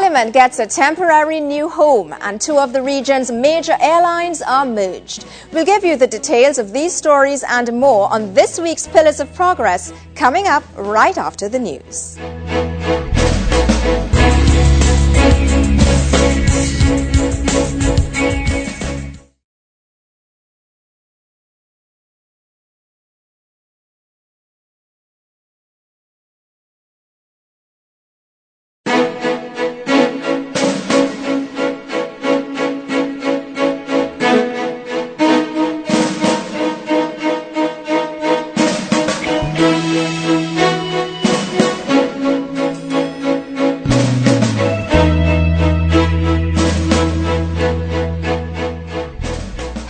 Parliament gets a temporary new home and two of the region's major airlines are merged. We'll give you the details of these stories and more on this week's Pillars of Progress, coming up right after the news.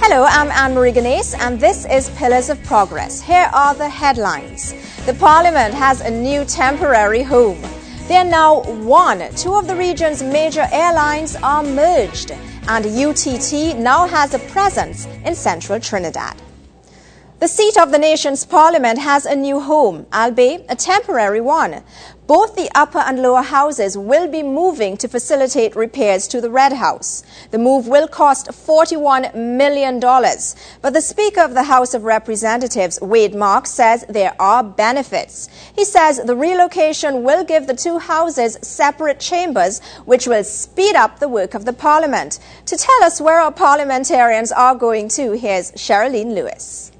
Hello, I'm Anne-Marie Ganes and this is Pillars of Progress. Here are the headlines. The Parliament has a new temporary home. They are now one. Two of the region's major airlines are merged and UTT now has a presence in central Trinidad. The seat of the nation's Parliament has a new home, albeit a temporary one. Both the upper and lower houses will be moving to facilitate repairs to the Red House. The move will cost $41 million. But the Speaker of the House of Representatives, Wade Marks, says there are benefits. He says the relocation will give the two houses separate chambers, which will speed up the work of the Parliament. To tell us where our parliamentarians are going to, here's Sherilyn Lewis.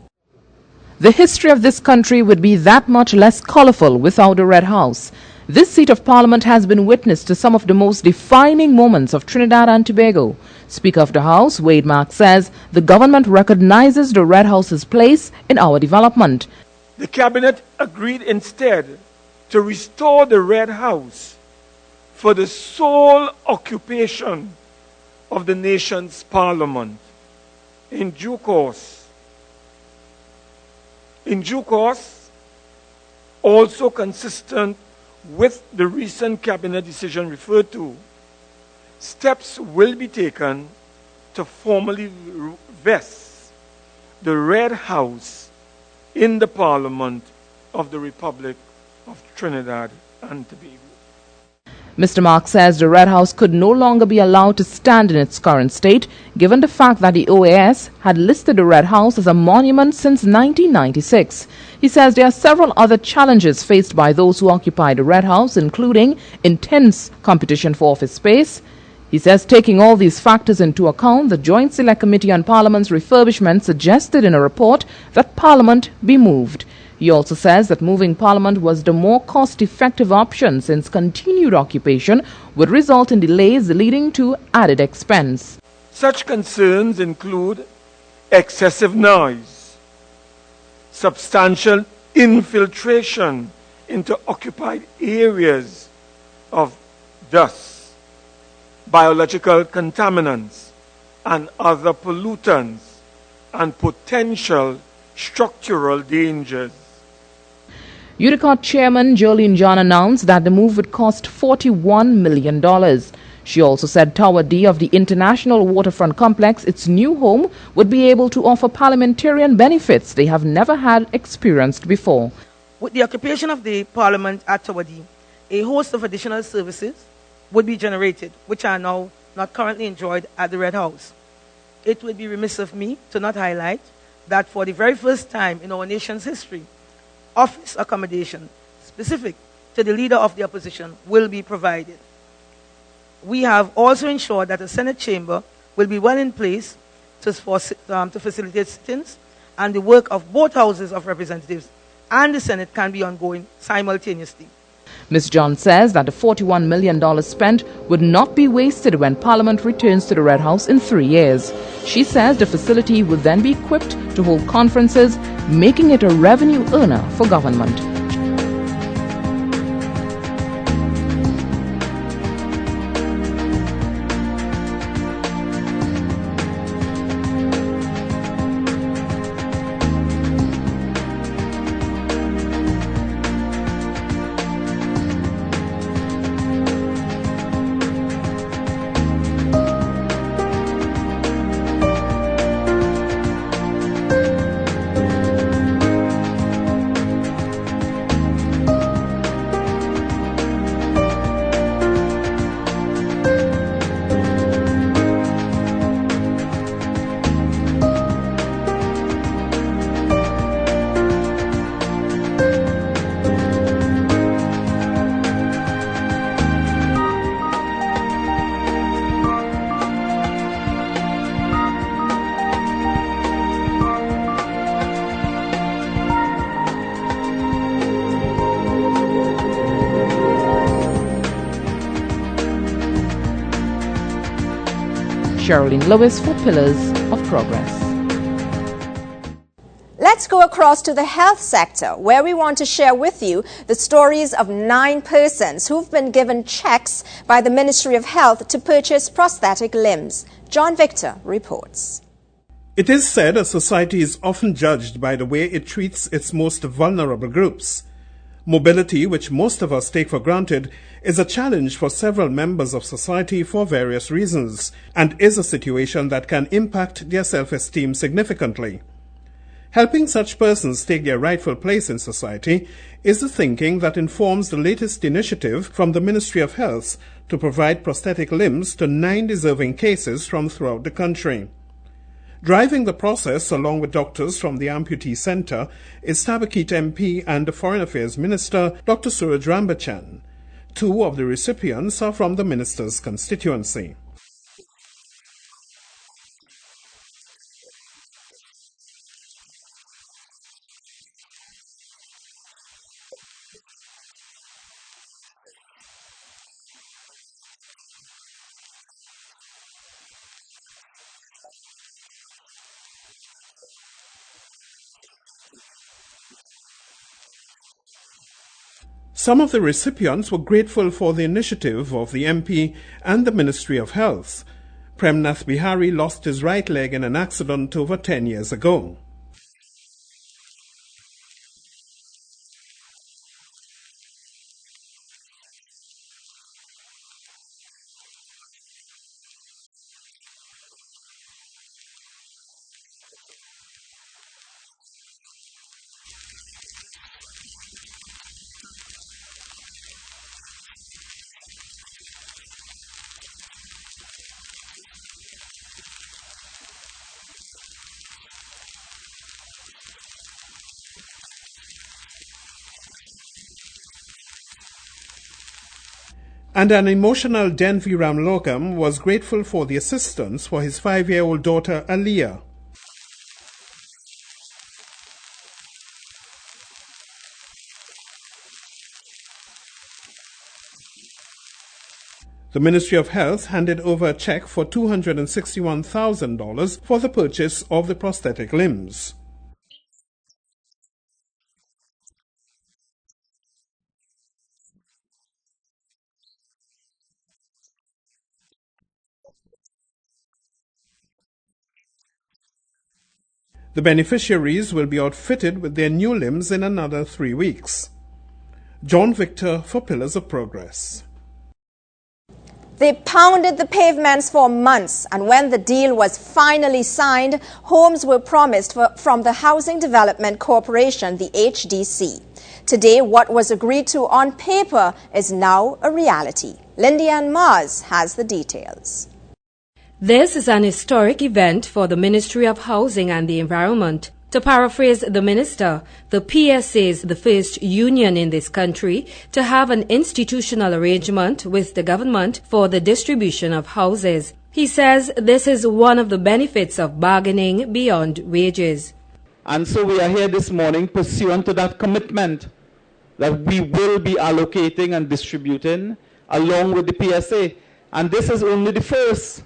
The history of this country would be that much less colourful without a Red House. This seat of Parliament has been witness to some of the most defining moments of Trinidad and Tobago. Speaker of the House, Wade Marks, says the government recognises the Red House's place in our development. The Cabinet agreed instead to restore the Red House for the sole occupation of the nation's Parliament. In due course, also consistent with the recent Cabinet decision referred to, steps will be taken to formally vest the Red House in the Parliament of the Republic of Trinidad and Tobago. Mr. Marks says the Red House could no longer be allowed to stand in its current state, given the fact that the OAS had listed the Red House as a monument since 1996. He says there are several other challenges faced by those who occupy the Red House, including intense competition for office space. He says taking all these factors into account, the Joint Select Committee on Parliament's refurbishment suggested in a report that Parliament be moved. He also says that moving Parliament was the more cost-effective option since continued occupation would result in delays leading to added expense. Such concerns include excessive noise, substantial infiltration into occupied areas of dust, biological contaminants and other pollutants, and potential structural dangers. UDCOT Chairman Jolene John announced that the move would cost $41 million. She also said Tower D of the International Waterfront Complex, its new home, would be able to offer parliamentarian benefits they have never had experienced before. With the occupation of the Parliament at Tower D, a host of additional services would be generated, which are now not currently enjoyed at the Red House. It would be remiss of me to not highlight that for the very first time in our nation's history, office accommodation specific to the leader of the opposition will be provided. We have also ensured that the Senate chamber will be well in place to facilitate sit-ins, and the work of both houses of representatives and the Senate can be ongoing simultaneously. Ms. John says that the $41 million spent would not be wasted when Parliament returns to the Red House in 3 years. She says the facility would then be equipped to hold conferences, making it a revenue earner for government. Sherilyn Lewis for Pillars of Progress. Let's go across to the health sector, where we want to share with you the stories of 9 persons who've been given checks by the Ministry of Health to purchase prosthetic limbs. John Victor reports. It is said a society is often judged by the way it treats its most vulnerable groups. Mobility, which most of us take for granted, is a challenge for several members of society for various reasons, and is a situation that can impact their self-esteem significantly. Helping such persons take their rightful place in society is the thinking that informs the latest initiative from the Ministry of Health to provide prosthetic limbs to 9 deserving cases from throughout the country. Driving the process, along with doctors from the Amputee Centre, is Tabakit MP and the Foreign Affairs Minister, Dr. Suraj Rambachan. 2 of the recipients are from the minister's constituency. Some of the recipients were grateful for the initiative of the MP and the Ministry of Health. Premnath Bihari lost his right leg in an accident over 10 years ago. And an emotional Denvi Ramlokam was grateful for the assistance for his 5-year-old daughter Aliyah. The Ministry of Health handed over a check for $261,000 for the purchase of the prosthetic limbs. The beneficiaries will be outfitted with their new limbs in another 3 weeks. John Victor for Pillars of Progress. They pounded the pavements for months, and when the deal was finally signed, homes were promised from the Housing Development Corporation, the HDC. Today, what was agreed to on paper is now a reality. Lindian Mars has the details. This is an historic event for the Ministry of Housing and the Environment. To paraphrase the minister, the PSA is the first union in this country to have an institutional arrangement with the government for the distribution of houses. He says this is one of the benefits of bargaining beyond wages. And so we are here this morning pursuant to that commitment that we will be allocating and distributing along with the PSA. And this is only the first.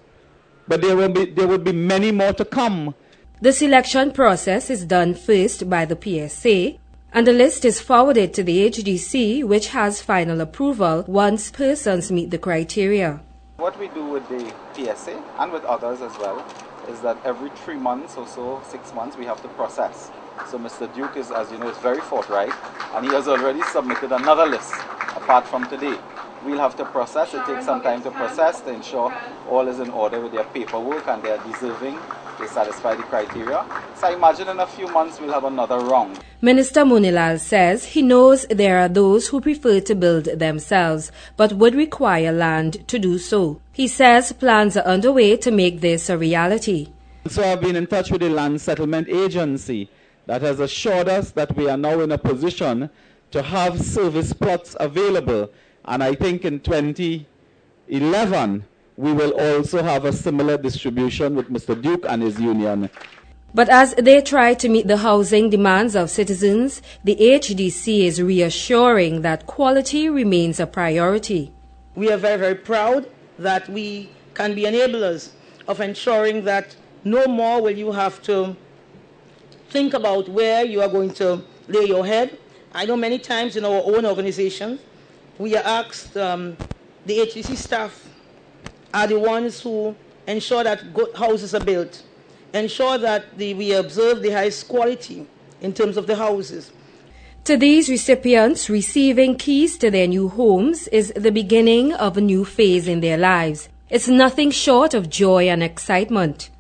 But there will be many more to come. The selection process is done first by the PSA, and the list is forwarded to the HDC, which has final approval once persons meet the criteria. What we do with the PSA and with others as well is that every 3 months or so, 6 months, we have to process. So Mr. Duke is, as you know, is very forthright, and he has already submitted another list apart from today. We'll have to process. It takes some time to process to ensure all is in order with their paperwork and they are deserving, they satisfy the criteria. So I imagine in a few months we'll have another round. Minister Munilal says he knows there are those who prefer to build themselves but would require land to do so. He says plans are underway to make this a reality. So I've been in touch with the Land Settlement Agency that has assured us that we are now in a position to have service plots available. And I think in 2011, we will also have a similar distribution with Mr. Duke and his union. But as they try to meet the housing demands of citizens, the HDC is reassuring that quality remains a priority. We are very, very proud that we can be enablers of ensuring that no more will you have to think about where you are going to lay your head. I know many times in our own organization, we are asked, the HDC staff are the ones who ensure that good houses are built, ensure that we observe the highest quality in terms of the houses. To these recipients, receiving keys to their new homes is the beginning of a new phase in their lives. It's nothing short of joy and excitement.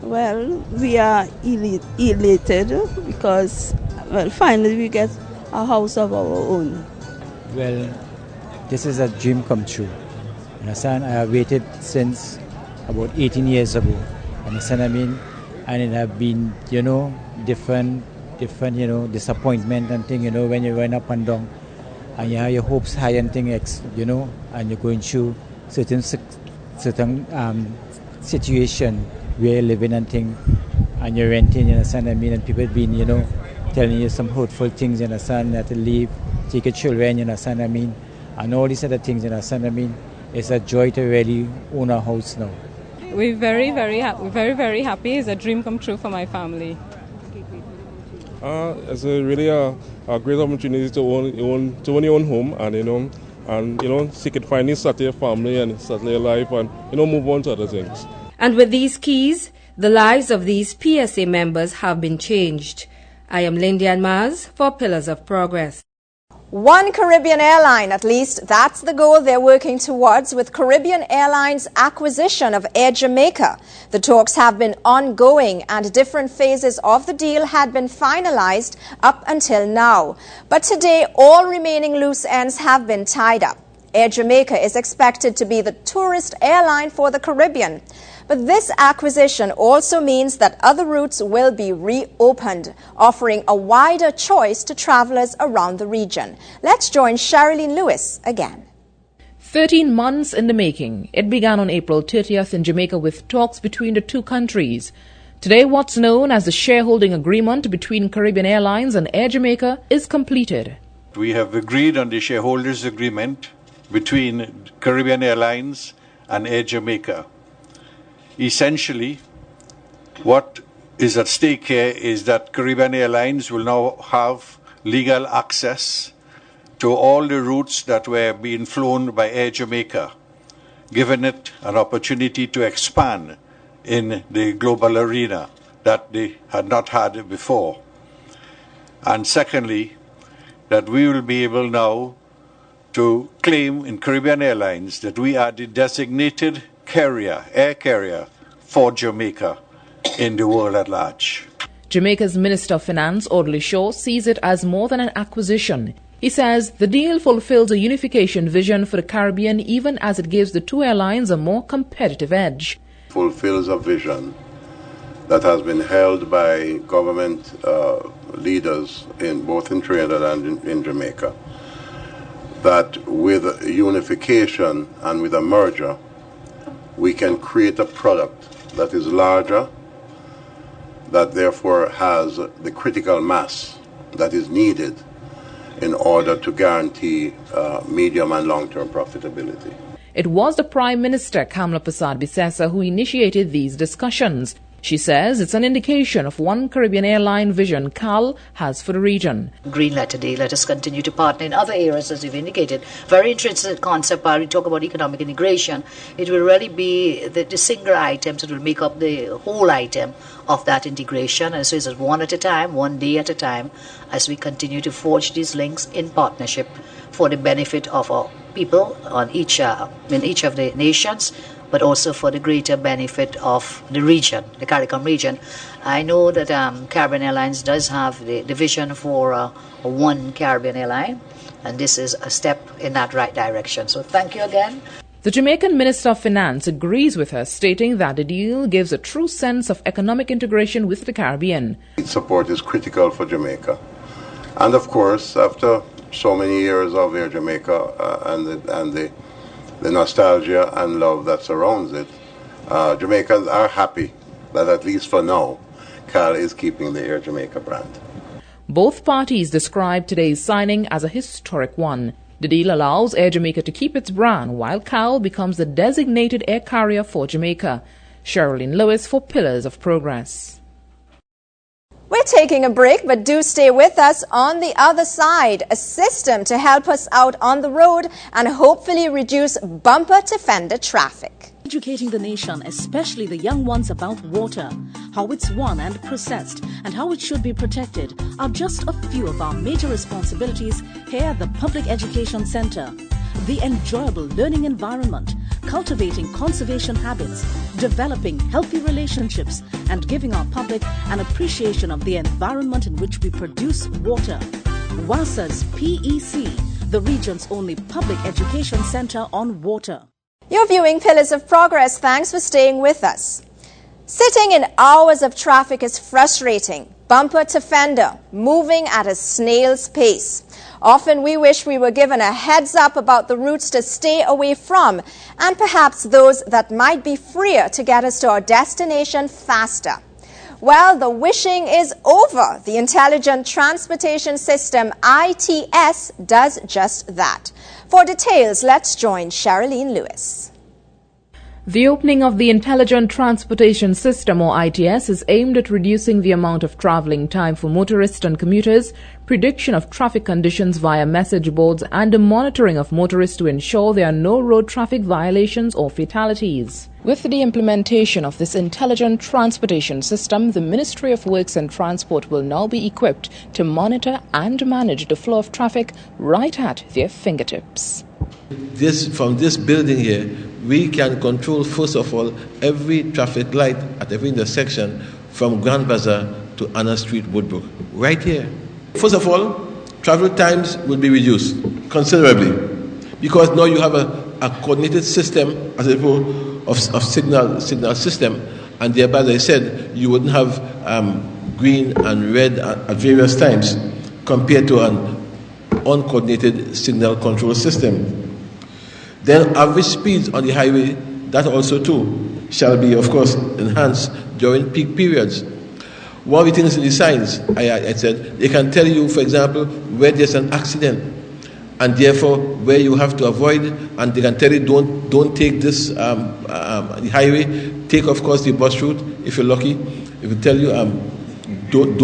Well, we are elated because, well, finally we get a house of our own. Well, this is a dream come true. Understand? I have waited since about 18 years ago. Understand what I mean? And it have been, different, disappointment and thing, when you went up and down, and you have your hopes high and thing, and you're going through certain situation where you're living and thing, and you're renting, you understand what I mean? And people have been, telling you some hurtful things, you understand, that to leave, take your children, you understand what I mean? And all these other things, you understand what I mean? It's a joy to really own a house now. We're very, very happy. It's a dream come true for my family. It's really a great opportunity to own your own home, and seek it, finally settle your family and settle your life, and move on to other things. And with these keys, the lives of these PSA members have been changed. I am Lindian Maz for Pillars of Progress. One Caribbean airline, at least, that's the goal they're working towards with Caribbean Airlines' acquisition of Air Jamaica. The talks have been ongoing and different phases of the deal had been finalized up until now. But today, all remaining loose ends have been tied up. Air Jamaica is expected to be the tourist airline for the Caribbean. But this acquisition also means that other routes will be reopened, offering a wider choice to travelers around the region. Let's join Sherilyn Lewis again. 13 months in the making. It began on April 30th in Jamaica with talks between the two countries. Today, what's known as the shareholding agreement between Caribbean Airlines and Air Jamaica is completed. We have agreed on the shareholders agreement between Caribbean Airlines and Air Jamaica. Essentially, what is at stake here is that Caribbean Airlines will now have legal access to all the routes that were being flown by Air Jamaica, giving it an opportunity to expand in the global arena that they had not had before. And secondly, that we will be able now to claim in Caribbean Airlines that we are the designated air carrier for Jamaica in the world at large. Jamaica's Minister of Finance, Audley Shaw, sees it as more than an acquisition. He says the deal fulfills a unification vision for the Caribbean even as it gives the two airlines a more competitive edge. Fulfills a vision that has been held by government leaders both in Trinidad and in Jamaica, that with unification and with a merger, we can create a product that is larger, that therefore has the critical mass that is needed in order to guarantee medium and long-term profitability. It was the Prime Minister, Kamla Persad-Bissessar, who initiated these discussions. She says it's an indication of one Caribbean airline vision CAL has for the region. Green light today, let us continue to partner in other areas as you've indicated. Very interesting concept while we talk about economic integration. It will really be the single items that will make up the whole item of that integration. And so it's one at a time, one day at a time, as we continue to forge these links in partnership for the benefit of our people in each of the nations, but also for the greater benefit of the region, the CARICOM region. I know that Caribbean Airlines does have the vision for one Caribbean airline, and this is a step in that right direction. So thank you again. The Jamaican Minister of Finance agrees with her, stating that the deal gives a true sense of economic integration with the Caribbean. Support is critical for Jamaica. And of course, after so many years of Air Jamaica and the nostalgia and love that surrounds it, Jamaicans are happy that at least for now, CAL is keeping the Air Jamaica brand. Both parties described today's signing as a historic one. The deal allows Air Jamaica to keep its brand while CAL becomes the designated air carrier for Jamaica. Sherilyn Lewis for Pillars of Progress. We're taking a break, but do stay with us. On the other side, a system to help us out on the road and hopefully reduce bumper-to-fender traffic. Educating the nation, especially the young ones, about water, how it's won and processed, and how it should be protected are just a few of our major responsibilities here at the Public Education Center. The enjoyable learning environment, cultivating conservation habits, developing healthy relationships, and giving our public an appreciation of the environment in which we produce water. WASA's PEC, the region's only public education center on water. You're viewing Pillars of Progress. Thanks for staying with us. Sitting in hours of traffic is frustrating. Bumper to fender, moving at a snail's pace. Often we wish we were given a heads up about the routes to stay away from, and perhaps those that might be freer to get us to our destination faster. Well, the wishing is over. The Intelligent Transportation System, ITS, does just that. For details, let's join Sherilyn Lewis. The opening of the Intelligent Transportation System, or ITS, is aimed at reducing the amount of travelling time for motorists and commuters, prediction of traffic conditions via message boards, and the monitoring of motorists to ensure there are no road traffic violations or fatalities. With the implementation of this Intelligent Transportation System, the Ministry of Works and Transport will now be equipped to monitor and manage the flow of traffic right at their fingertips. From this building here, we can control, first of all, every traffic light at every intersection from Grand Bazaar to Anna Street, Woodbrook, right here. First of all, travel times will be reduced considerably because now you have a coordinated system as a whole of signal system, and thereby, as I said, you wouldn't have green and red at various times compared to an uncoordinated signal control system. Then average speeds on the highway, that also too shall be, of course, enhanced during peak periods. One of the things in the signs, I said, they can tell you, for example, where there's an accident, and therefore where you have to avoid, and they can tell you don't take this the highway, take, of course, the bus route if you're lucky. It will tell you don't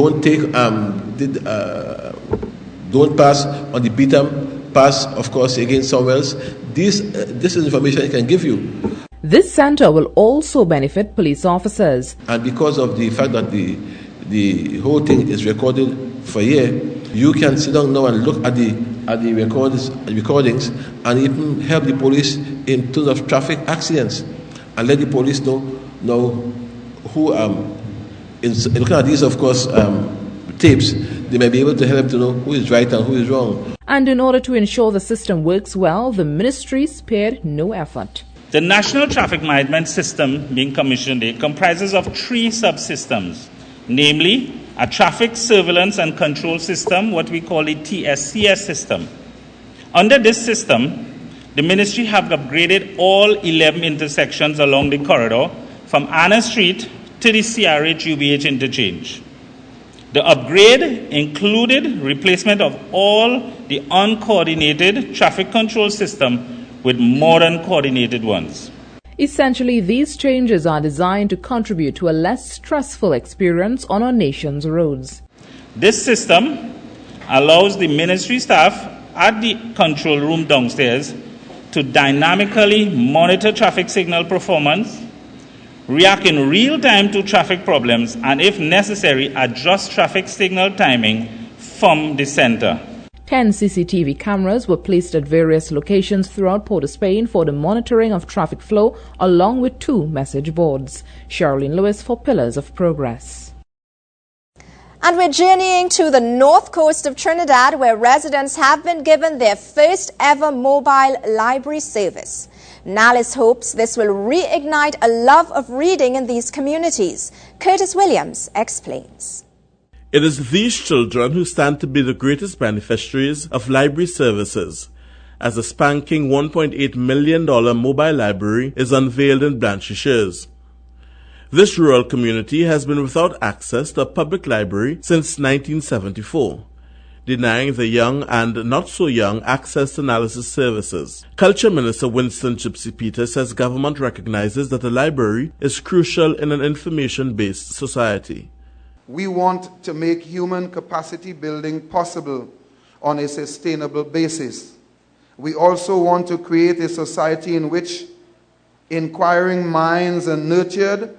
pass on the beaten pass, of course, against somewhere else. This is information it can give you. This center will also benefit police officers. And because of the fact that the whole thing is recorded for a year, you can sit down now and look at the recordings and even help the police in terms of traffic accidents and let the police know who is looking at these, of course, tapes. They may be able to help to know who is right and who is wrong. And in order to ensure the system works well, the ministry spared no effort. The National Traffic Management System being commissioned comprises of 3 subsystems, namely a Traffic Surveillance and Control System, what we call the TSCS system. Under this system, the ministry have upgraded all 11 intersections along the corridor from Anna Street to the CRH-UBH interchange. The upgrade included replacement of all the uncoordinated traffic control system with modern coordinated ones. Essentially, these changes are designed to contribute to a less stressful experience on our nation's roads. This system allows the ministry staff at the control room downstairs to dynamically monitor traffic signal performance, react in real time to traffic problems, and if necessary, adjust traffic signal timing from the center. 10 CCTV cameras were placed at various locations throughout Port of Spain for the monitoring of traffic flow, along with 2 message boards. Sherilyn Lewis for Pillars of Progress. And we're journeying to the north coast of Trinidad, where residents have been given their first ever mobile library service. Nallis hopes this will reignite a love of reading in these communities. Curtis Williams explains. It is these children who stand to be the greatest beneficiaries of library services, as the spanking $1.8 million mobile library is unveiled in Blanchisseuse. This rural community has been without access to a public library since 1974. denying the young and not so young access to Nallis' services. Culture Minister Winston Gypsy Peter says government recognizes that a library is crucial in an information-based society. We want to make human capacity building possible on a sustainable basis. We also want to create a society in which inquiring minds are nurtured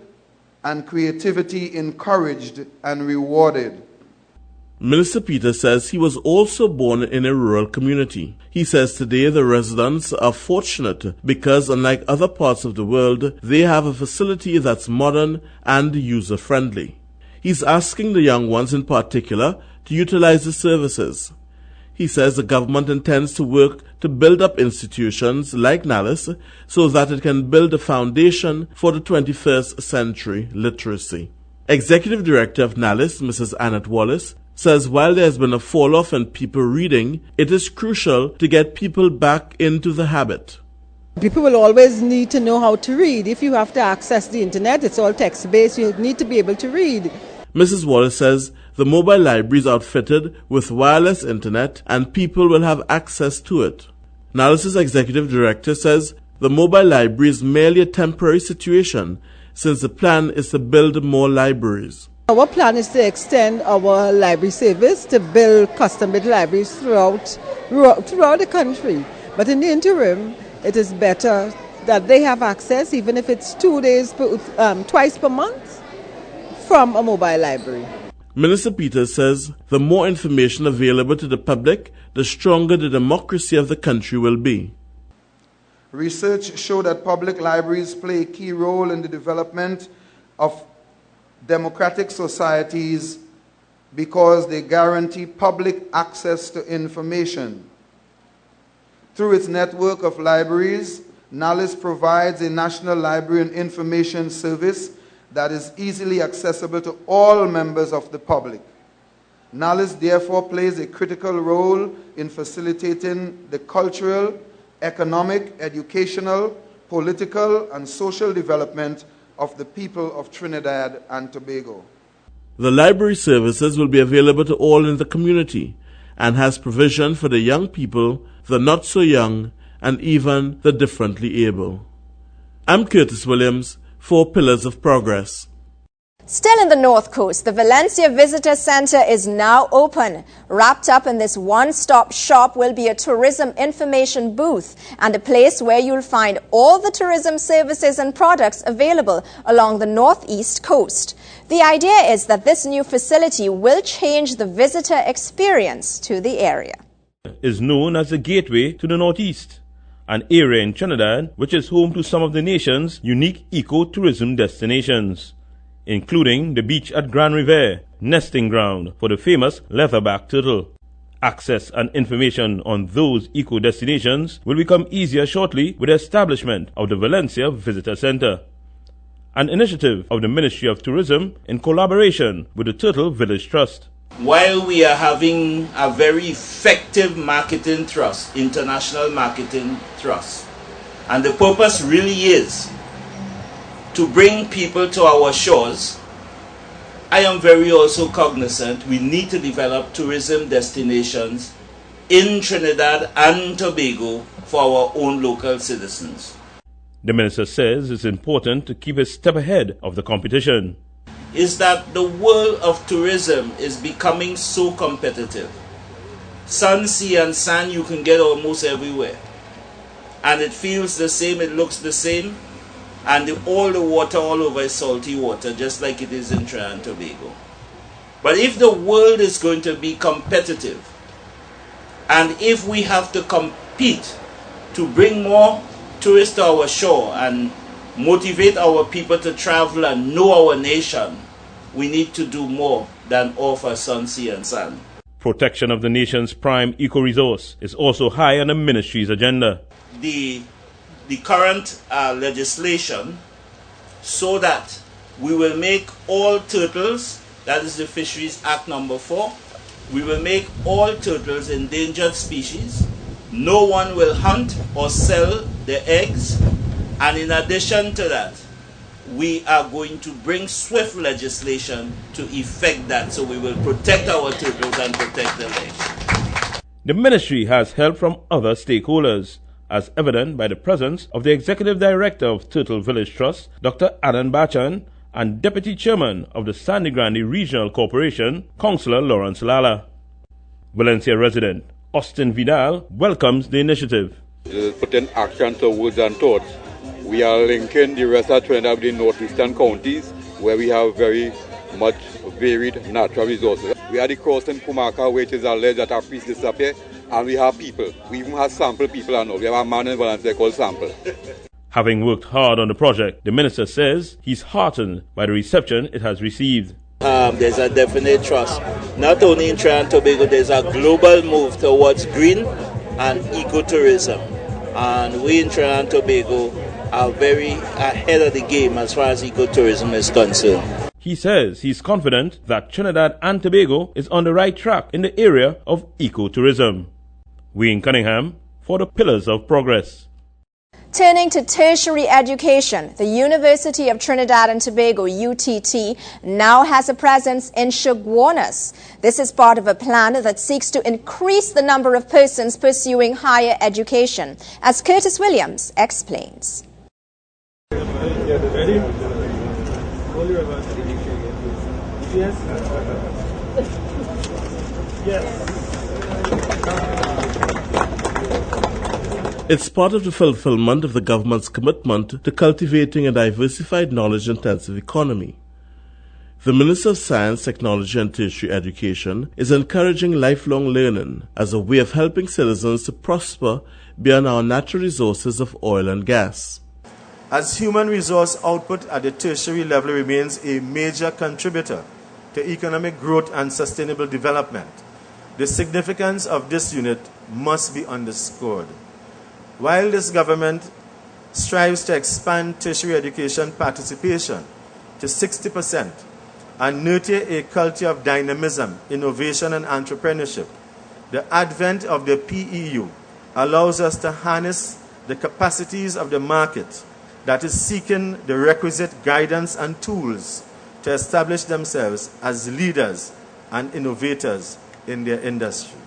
and creativity encouraged and rewarded. Minister Peter says he was also born in a rural community. He says today the residents are fortunate because, unlike other parts of the world, they have a facility that's modern and user-friendly. He's asking the young ones in particular to utilize the services. He says the government intends to work to build up institutions like Nallis so that it can build a foundation for the 21st century literacy. Executive Director of Nallis, Mrs. Annette Wallace, says while there has been a fall-off in people reading, it is crucial to get people back into the habit. People will always need to know how to read. If you have to access the internet, it's all text-based, you need to be able to read. Mrs. Wallace says the mobile library is outfitted with wireless internet and people will have access to it. Nallis' executive director says the mobile library is merely a temporary situation since the plan is to build more libraries. Our plan is to extend our library service to build custom-made libraries throughout the country. But in the interim, it is better that they have access, even if it's 2 days, twice per month, from a mobile library. Minister Peters says the more information available to the public, the stronger the democracy of the country will be. Research showed that public libraries play a key role in the development of democratic societies because they guarantee public access to information. Through its network of libraries, Nallis provides a national library and information service that is easily accessible to all members of the public. Nallis therefore plays a critical role in facilitating the cultural, economic, educational, political, and social development of the people of Trinidad and Tobago. The library services will be available to all in the community and has provision for the young people, the not so young, and even the differently able. I'm Curtis Williams for Pillars of Progress. Still in the North Coast, the Valencia Visitor Center is now open. Wrapped up in this one-stop shop will be a tourism information booth and a place where you'll find all the tourism services and products available along the northeast coast. The idea is that this new facility will change the visitor experience to the area. Is known as the gateway to the northeast, an area in Trinidad which is home to some of the nation's unique eco-tourism destinations, including the beach at Grand Riviere, nesting ground for the famous leatherback turtle. Access and information on those eco-destinations will become easier shortly with the establishment of the Valencia Visitor Center, an initiative of the Ministry of Tourism in collaboration with the Turtle Village Trust. While we are having a very effective marketing thrust, international marketing thrust, and the purpose really is to bring people to our shores, I am very also cognizant we need to develop tourism destinations in Trinidad and Tobago for our own local citizens. The minister says it's important to keep a step ahead of the competition. Is that the world of tourism is becoming so competitive. Sun, sea and sand you can get almost everywhere. And it feels the same, it looks the same, and all the water all over is salty water, just like it is in Trinidad and Tobago. But if the world is going to be competitive, and if we have to compete to bring more tourists to our shore and motivate our people to travel and know our nation, we need to do more than offer sun, sea and sand. Protection of the nation's prime eco-resource is also high on the ministry's agenda. The current legislation so that we will make all turtles, that is the Fisheries Act number 4, we will make all turtles endangered species. No one will hunt or sell the eggs, and in addition to that, we are going to bring swift legislation to effect that, so we will protect our turtles and protect the lake. The ministry has help from other stakeholders, as evident by the presence of the Executive Director of Turtle Village Trust, Dr. Anand Bachan, and Deputy Chairman of the Sangre Grande Regional Corporation, Councillor Lawrence Lala. Valencia resident Austin Vidal welcomes the initiative. It is putting action to words and thoughts. We are linking the rest of Trinidad with the northeastern counties, where we have very much varied natural resources. We are the crossing Pumaka, which is a ledge that our priests disappear, and we have people. We even have sample people now. We have a man in Valencia called Sample. Having worked hard on the project, the minister says he's heartened by the reception it has received. There's a definite trust. Not only in Trinidad and Tobago, there's a global move towards green and ecotourism. And we in Trinidad and Tobago are very ahead of the game as far as ecotourism is concerned. He says he's confident that Trinidad and Tobago is on the right track in the area of ecotourism. Wayne Cunningham for the Pillars of Progress. Turning to tertiary education, the University of Trinidad and Tobago, UTT, now has a presence in Chaguanas. This is part of a plan that seeks to increase the number of persons pursuing higher education, as Curtis Williams explains. It's part of the fulfillment of the government's commitment to cultivating a diversified knowledge-intensive economy. The Minister of Science, Technology and Tertiary Education is encouraging lifelong learning as a way of helping citizens to prosper beyond our natural resources of oil and gas. As human resource output at the tertiary level remains a major contributor to economic growth and sustainable development, the significance of this unit must be underscored. While this government strives to expand tertiary education participation to 60% and nurture a culture of dynamism, innovation and entrepreneurship, the advent of the PEU allows us to harness the capacities of the market that is seeking the requisite guidance and tools to establish themselves as leaders and innovators in their industry.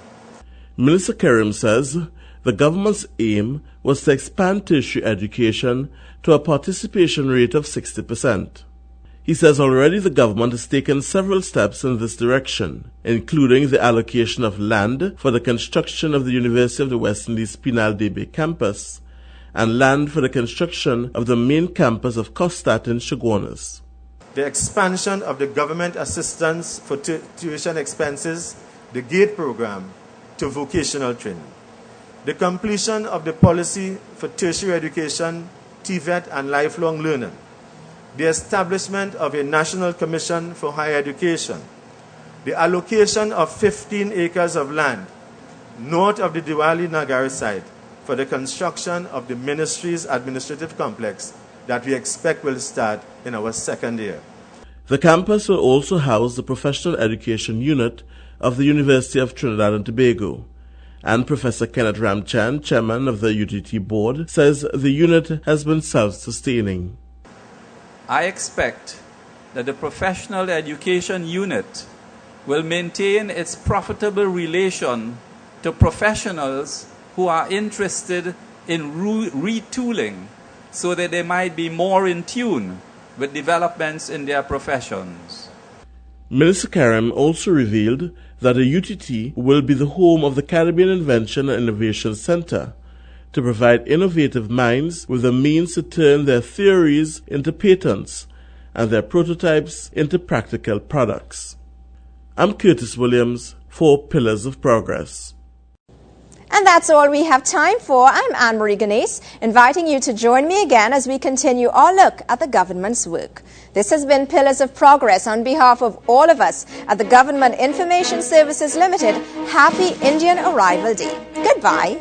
Minister Karim says the government's aim was to expand tertiary education to a participation rate of 60%. He says already the government has taken several steps in this direction, including the allocation of land for the construction of the University of the West Indies Penal de Bay campus and land for the construction of the main campus of COSTAT in Chaguanas. The expansion of the government assistance for tuition expenses, the GATE program, to vocational training. The completion of the policy for tertiary education, TVET and lifelong learning. The establishment of a National Commission for Higher Education. The allocation of 15 acres of land north of the Diwali Nagari site for the construction of the ministry's administrative complex that we expect will start in our second year. The campus will also house the professional education unit of the University of Trinidad and Tobago. And Professor Kenneth Ramchan, chairman of the UTT board, says the unit has been self-sustaining. I expect that the professional education unit will maintain its profitable relation to professionals who are interested in retooling so that they might be more in tune with developments in their professions. Minister Karim also revealed that the UTT will be the home of the Caribbean Invention and Innovation Center to provide innovative minds with the means to turn their theories into patents and their prototypes into practical products. I'm Curtis Williams for Pillars of Progress. And that's all we have time for. I'm Anne-Marie Ganesh, inviting you to join me again as we continue our look at the government's work. This has been Pillars of Progress. On behalf of all of us at the Government Information Services Limited, happy Indian Arrival Day. Goodbye.